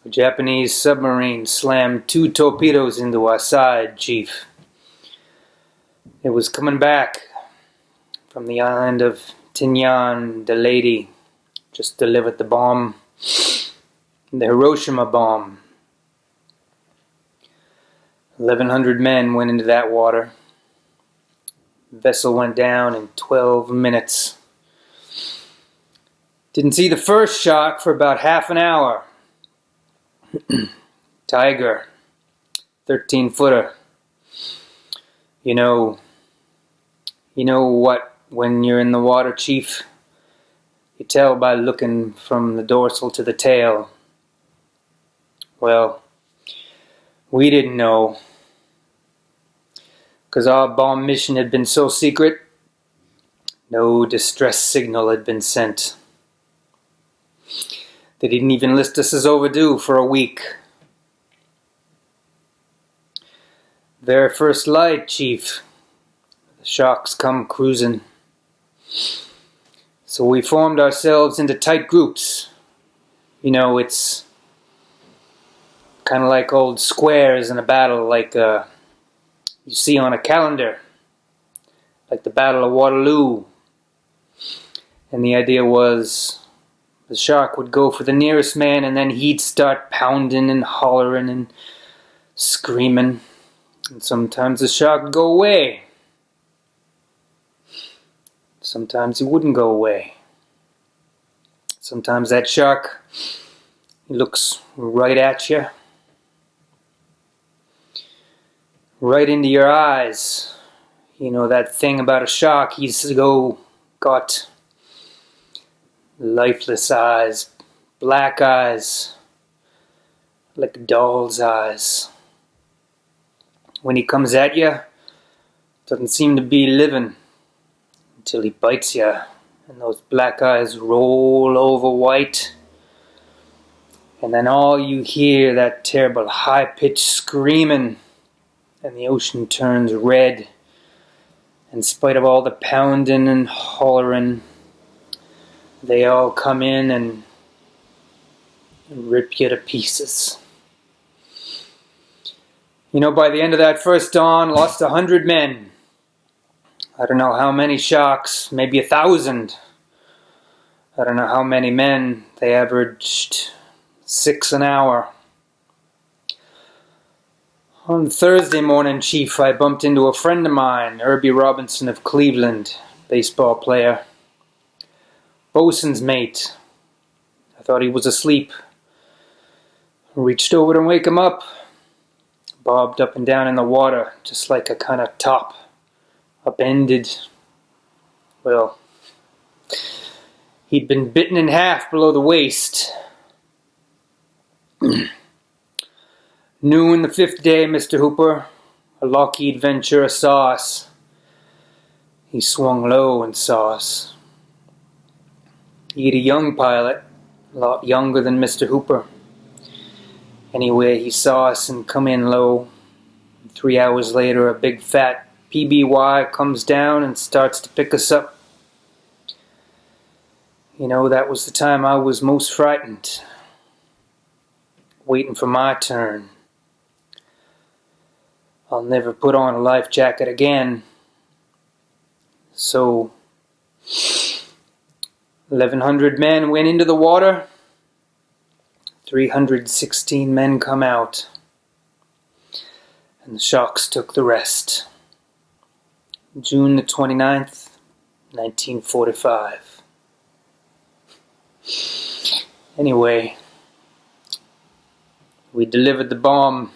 A Japanese submarine slammed 2 torpedoes into our side, Chief. It was coming back from the island of Tinian. The lady just delivered the bomb, the Hiroshima bomb. 1,100 men went into that water. The vessel went down in 12 minutes. Didn't see the first shock for about half an hour. Tiger, 13-footer. You know what, when you're in the water, Chief? You tell by looking from the dorsal to the tail. Well, we didn't know, because our bomb mission had been so secret, no distress signal had been sent. They didn't even list us as overdue for a week. Very first light, Chief, the sharks come cruising. So we formed ourselves into tight groups. You know, it's kind of like old squares in a battle, like you see on a calendar, like the Battle of Waterloo. And the idea was the shark would go for the nearest man, and then he'd start pounding and hollering and screaming. And sometimes the shark would go away. Sometimes he wouldn't go away. Sometimes that shark, he looks right at you. Right into your eyes. You know that thing about a shark, he's got lifeless eyes, black eyes, like a doll's eyes. When he comes at you, doesn't seem to be living until he bites you, and those black eyes roll over white, and then all you hear, that terrible high-pitched screaming, and the ocean turns red. In spite of all the pounding and hollering, they all come in and rip you to pieces. You know, by the end of that first dawn, lost 100 men. I don't know how many sharks, maybe 1,000. I don't know how many men. They averaged 6 an hour. On Thursday morning, Chief, I bumped into a friend of mine, Herbie Robinson of Cleveland, baseball player. Bosun's mate. I thought he was asleep. I reached over to wake him up. Bobbed up and down in the water, just like a kind of top, upended. Well, he'd been bitten in half below the waist. Noon the 5th day, Mr. Hooper, a Lockheed Ventura saw us. He swung low and saw us. He'd a young pilot, a lot younger than Mr. Hooper. Anyway, he saw us and come in low. 3 hours later, a big fat PBY comes down and starts to pick us up. You know, that was the time I was most frightened. Waiting for my turn. I'll never put on a life jacket again. So, 1,100 men went into the water. 316 men come out. And the sharks took the rest. June the 29th, 1945. Anyway, we delivered the bomb.